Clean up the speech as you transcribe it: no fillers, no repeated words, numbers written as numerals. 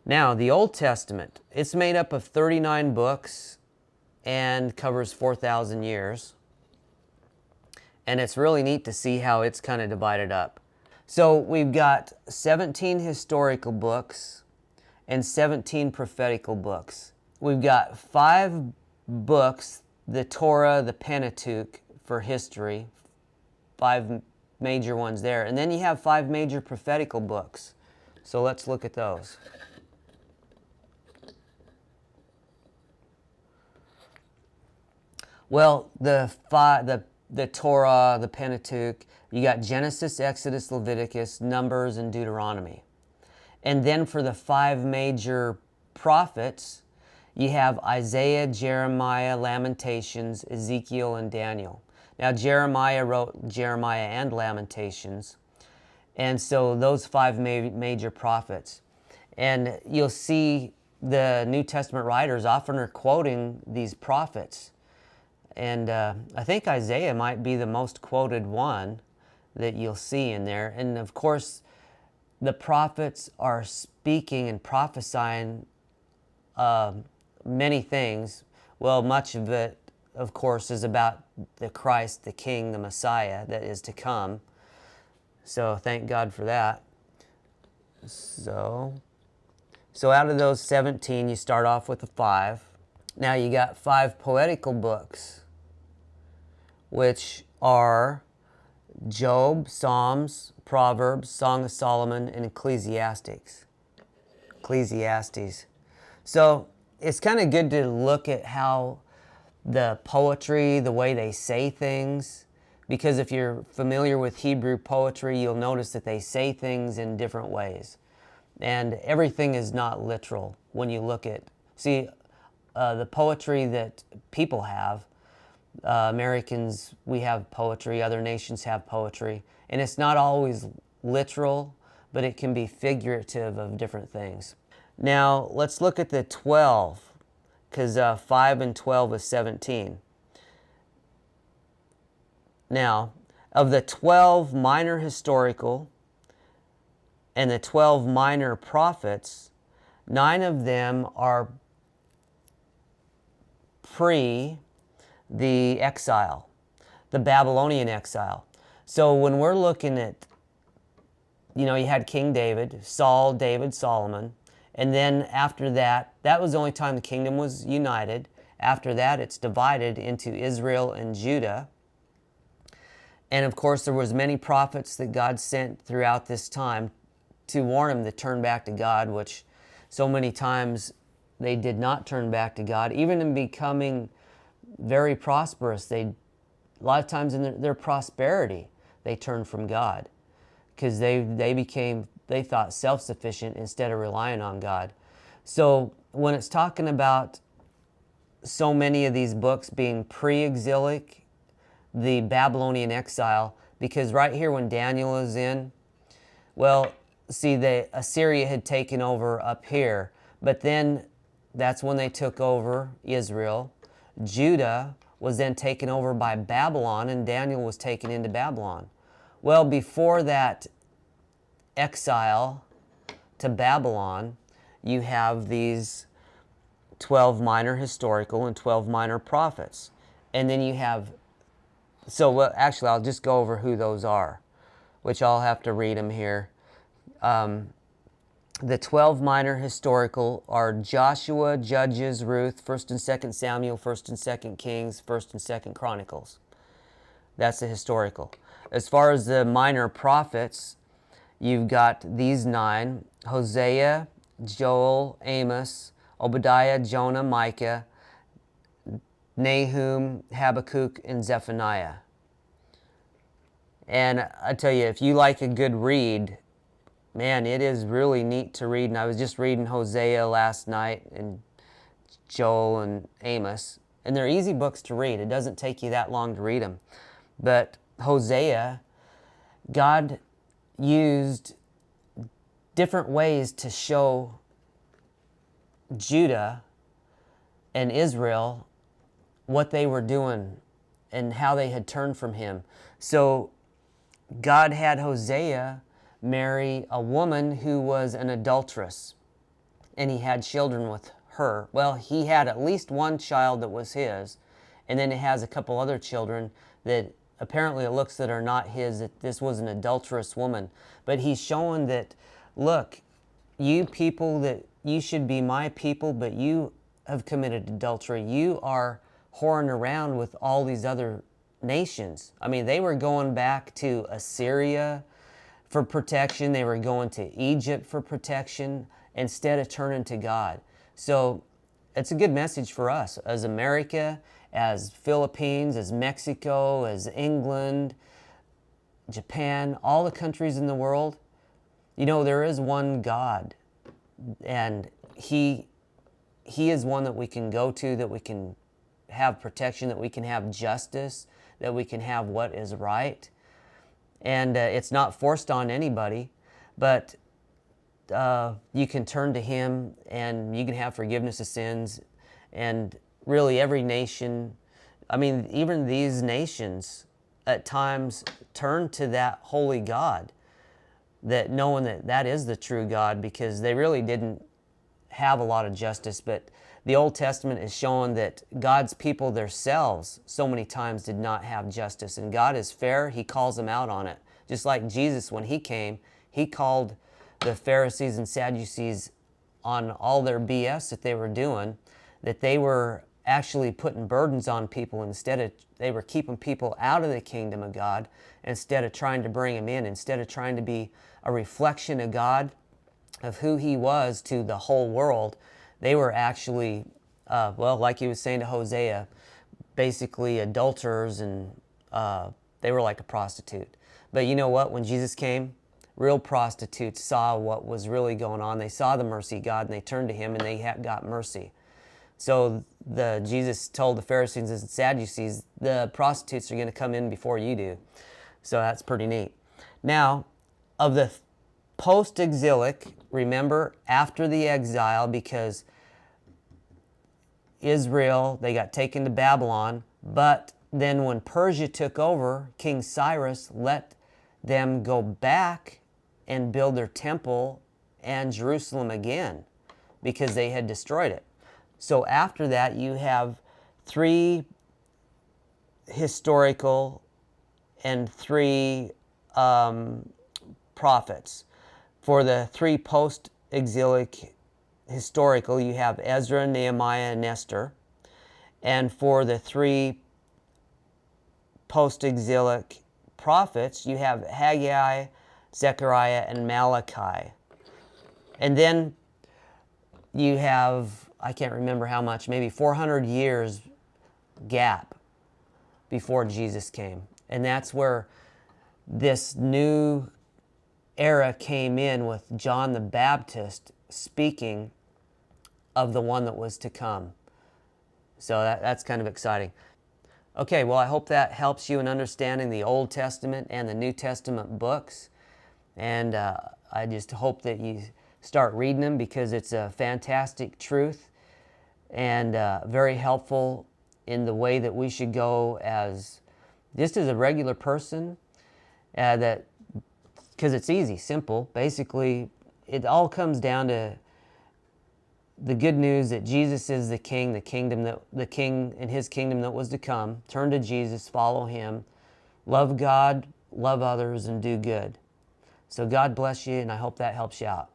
Now, the Old Testament, it's made up of 39 books and covers 4,000 years. And it's really neat to see how it's kind of divided up. So we've got 17 historical books and 17 prophetical books. We've got 5 books, the Torah, the Pentateuch for history, 5 major ones there. And then you have 5 major prophetical books. So let's look at those. Well, the Torah, the Pentateuch, you got Genesis, Exodus, Leviticus, Numbers, and Deuteronomy. And then for the 5 major prophets, you have Isaiah, Jeremiah, Lamentations, Ezekiel, and Daniel. Now, Jeremiah wrote Jeremiah and Lamentations. And so those 5 major prophets. And you'll see the New Testament writers often are quoting these prophets. And I think Isaiah might be the most quoted one that you'll see in there. And of course, the prophets are speaking and prophesying many things. Well, much of it, of course, is about the Christ, the King, the Messiah that is to come. So thank God for that. So out of those 17, you start off with the 5. Now you got 5 poetical books, which are Job, Psalms, Proverbs, Song of Solomon, and Ecclesiastes. So it's kind of good to look at how the poetry, the way they say things, because if you're familiar with Hebrew poetry, you'll notice that they say things in different ways. And everything is not literal when you look at, the poetry that people have. Americans, we have poetry, other nations have poetry, and it's not always literal, but it can be figurative of different things. Now, let's look at the 12, because 5 and 12 is 17. Now, of the 12 minor historical and the 12 minor prophets, 9 of them are pre the exile, the Babylonian exile. So when we're looking at, you had King David, Saul, David, Solomon, and then after that, that was the only time the kingdom was united. After that, it's divided into Israel and Judah. And of course, there was many prophets that God sent throughout this time to warn them to turn back to God, which so many times they did not turn back to God. Even in becoming very prosperous, a lot of times in their prosperity, they turned from God because they thought self-sufficient instead of relying on God. So when it's talking about so many of these books being pre-exilic, the Babylonian exile, because right here when Daniel is in, Assyria had taken over up here, but then that's when they took over Israel. Judah was then taken over by Babylon, and Daniel was taken into Babylon. Well, before that exile to Babylon, you have these 12 minor historical and 12 minor prophets. And then you have, actually I'll just go over who those are, which I'll have to read them here. The 12 minor historical are Joshua, Judges, Ruth, 1st and 2nd Samuel, 1st and 2nd Kings, 1st and 2nd Chronicles. That's the historical. As far as the minor prophets, you've got these 9, Hosea, Joel, Amos, Obadiah, Jonah, Micah, Nahum, Habakkuk, and Zephaniah. And I tell you, if you like a good read, man, it is really neat to read. And I was just reading Hosea last night and Joel and Amos. And they're easy books to read. It doesn't take you that long to read them. But Hosea, God used different ways to show Judah and Israel what they were doing and how they had turned from him. So God had Hosea marry a woman who was an adulteress. and he had children with her. Well, he had at least one child that was his, and then it has a couple other children that apparently it looks that are not his, that this was an adulterous woman. But he's showing that, look, you people, that you should be my people, but you have committed adultery. You are whoring around with all these other nations. I mean, they were going back to Assyria for protection. They were going to Egypt for protection instead of turning to God. So it's a good message for us as America, as Philippines, as Mexico, as England, Japan, all the countries in the world. You know, there is one God, and He is one that we can go to, that we can have protection, that we can have justice, that we can have what is right. And it's not forced on anybody, but you can turn to Him and you can have forgiveness of sins. And really every nation, I mean, even these nations at times turn to that holy God, that knowing that that is the true God, because they really didn't have a lot of justice. But the Old Testament is showing that God's people themselves so many times did not have justice. And God is fair. He calls them out on it. Just like Jesus, when He came, He called the Pharisees and Sadducees on all their BS that they were doing, that they were actually putting burdens on people instead of, they were keeping people out of the kingdom of God instead of trying to bring them in, instead of trying to be a reflection of God, of who He was to the whole world. They were actually, well, like He was saying to Hosea, basically adulterers, and they were like a prostitute. But you know what? When Jesus came, real prostitutes saw what was really going on. They saw the mercy of God, and they turned to Him, and they got mercy. So Jesus told the Pharisees and Sadducees, the prostitutes are going to come in before you do. So that's pretty neat. Now, of the post-exilic, remember, after the exile, because Israel, they got taken to Babylon, but then when Persia took over, King Cyrus let them go back and build their temple and Jerusalem again because they had destroyed it. So after that, you have 3 historical and 3 prophets. For the 3 post-exilic historical, you have Ezra, Nehemiah, and Esther. And for the 3 post-exilic prophets, you have Haggai, Zechariah, and Malachi. And then you have, I can't remember how much, maybe 400 years gap before Jesus came. And that's where this new era came in, with John the Baptist speaking of the one that was to come. So that's kind of exciting. Okay, well, I hope that helps you in understanding the Old Testament and the New Testament books. And I just hope that you start reading them, because it's a fantastic truth and very helpful in the way that we should go as just as a regular person, that because it's easy, simple. Basically, it all comes down to the good news that Jesus is the King, the King and His kingdom that was to come. Turn to Jesus, follow Him, love God, love others, and do good. So God bless you, and I hope that helps you out.